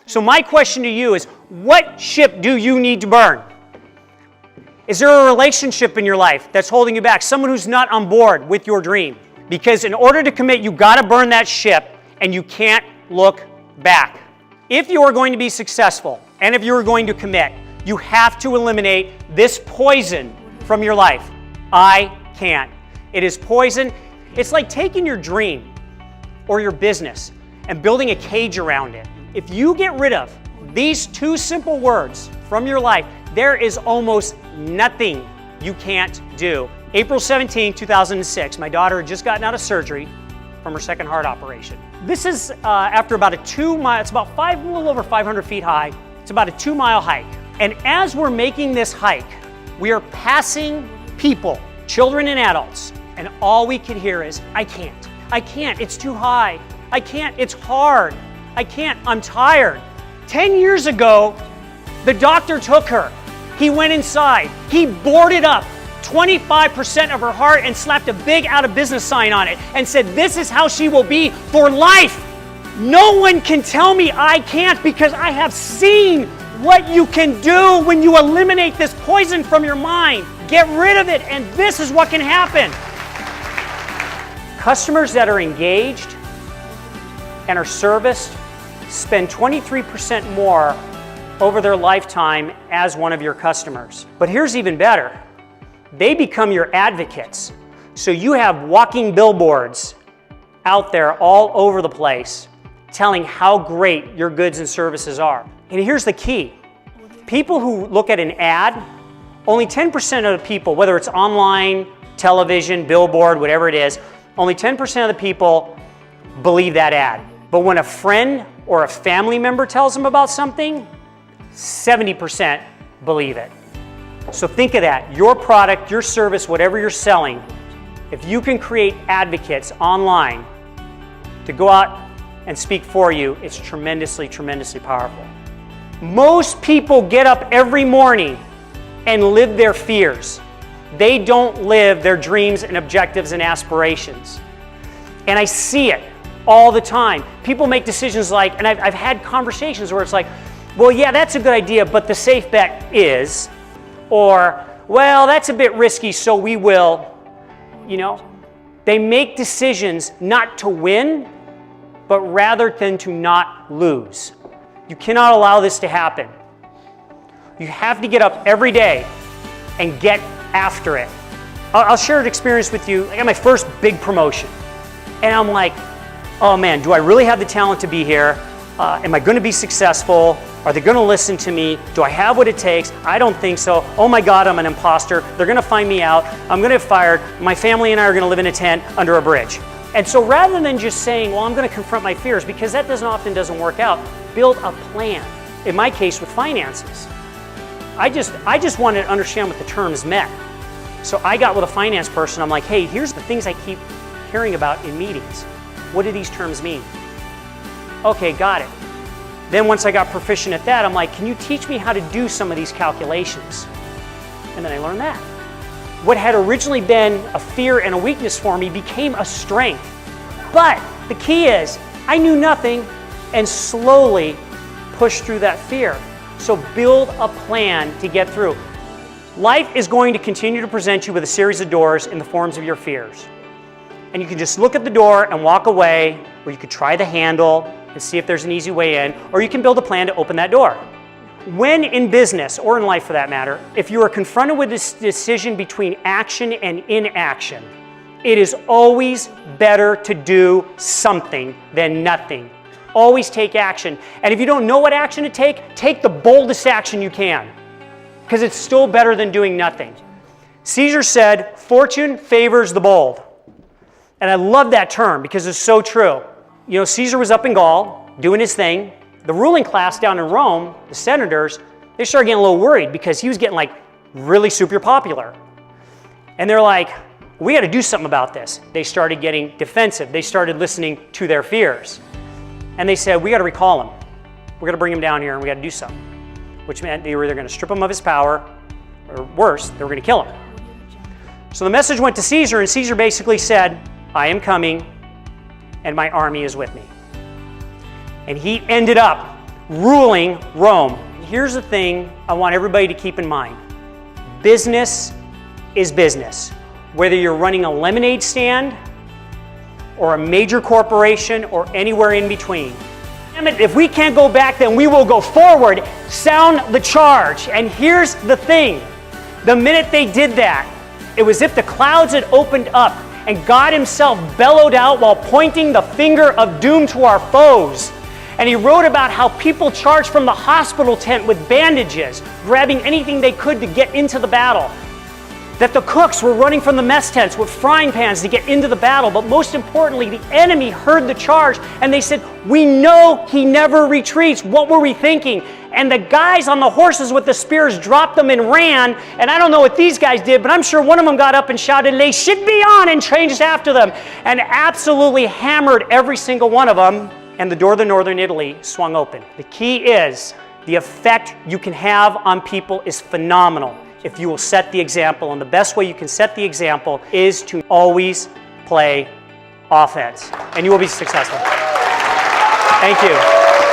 So my question to you is, what ship do you need to burn? Is there a relationship in your life that's holding you back? Someone who's not on board with your dream? Because in order to commit, you got to burn that ship, and you can't look back. If you are going to be successful, and if you are going to commit, you have to eliminate this poison from your life. I can't. It is poison. It's like taking your dream or your business and building a cage around it. If you get rid of these two simple words from your life, there is almost nothing you can't do. April 17, 2006, my daughter had just gotten out of surgery from her second heart operation. This is after about a 2 mile, it's about a little over 500 feet high. It's about a 2-mile hike. And as we're making this hike, we are passing people, children and adults, and all we could hear is, I can't, it's too high. I can't, it's hard. I can't, I'm tired. 10 years ago, the doctor took her. He went inside. He boarded up 25% of her heart and slapped a big out of business sign on it and said, this is how she will be for life. No one can tell me I can't, because I have seen what you can do when you eliminate this poison from your mind. Get rid of it, and this is what can happen. Customers that are engaged and are serviced spend 23% more over their lifetime as one of your customers. But here's even better. They become your advocates. So you have walking billboards out there all over the place telling how great your goods and services are. And here's the key. People who look at an ad, only 10% of the people, whether it's online, television, billboard, whatever it is, only 10% of the people believe that ad. But when a friend or a family member tells them about something, 70% believe it. So think of that. Your product, your service, whatever you're selling, if you can create advocates online to go out and speak for you, it's tremendously, tremendously powerful. Most people get up every morning and live their fears. They don't live their dreams and objectives and aspirations. And I see it all the time. People make decisions like, and I've had conversations where it's like, well, yeah, that's a good idea, but the safe bet is, or, well, that's a bit risky, so we will, you know. They make decisions not to win, but rather than to not lose. You cannot allow this to happen. You have to get up every day and get after it. I'll share an experience with you. I got my first big promotion. And I'm like, oh man, do I really have the talent to be here? Am I going to be successful? Are they going to listen to me? Do I have what it takes? I don't think so. Oh my God, I'm an imposter. They're going to find me out. I'm going to get fired. My family and I are going to live in a tent under a bridge. And so rather than just saying, well, I'm going to confront my fears, because that often doesn't work out, build a plan. In my case, with finances. I just wanted to understand what the terms meant. So I got with a finance person. I'm like, hey, here's the things I keep hearing about in meetings. What do these terms mean? Okay, got it. Then once I got proficient at that, I'm like, can you teach me how to do some of these calculations? And then I learned that. What had originally been a fear and a weakness for me became a strength. But the key is, I knew nothing and slowly pushed through that fear. So build a plan to get through. Life is going to continue to present you with a series of doors in the forms of your fears. And you can just look at the door and walk away, or you could try the handle and see if there's an easy way in, or you can build a plan to open that door. When in business, or in life for that matter, if you are confronted with this decision between action and inaction, it is always better to do something than nothing. Always take action. And if you don't know what action to take the boldest action you can, because it's still better than doing nothing. Caesar said, fortune favors the bold. And I love that term because it's so true. You know, Caesar was up in Gaul doing his thing. The ruling class down in Rome, the senators, they started getting a little worried because he was getting like really super popular. And they're like, we got to do something about this. They started getting defensive. They started listening to their fears. And they said, we got to recall him. We're going to bring him down here and we got to do something. Which meant they were either going to strip him of his power, or worse, they were going to kill him. So the message went to Caesar, and Caesar basically said, I am coming, and my army is with me. And he ended up ruling Rome. Here's the thing I want everybody to keep in mind. Business is business. Whether you're running a lemonade stand or a major corporation or anywhere in between. If we can't go back, then we will go forward. Sound the charge. And here's the thing. The minute they did that, it was as if the clouds had opened up and God himself bellowed out while pointing the finger of doom to our foes. And he wrote about how people charged from the hospital tent with bandages, grabbing anything they could to get into the battle. That the cooks were running from the mess tents with frying pans to get into the battle. But most importantly, the enemy heard the charge and they said, we know he never retreats. What were we thinking? And the guys on the horses with the spears dropped them and ran. And I don't know what these guys did, but I'm sure one of them got up and shouted, "They should be on," and changed after them and absolutely hammered every single one of them. And the door to northern Italy swung open. The key is the effect you can have on people is phenomenal if you will set the example. And the best way you can set the example is to always play offense. And you will be successful. Thank you.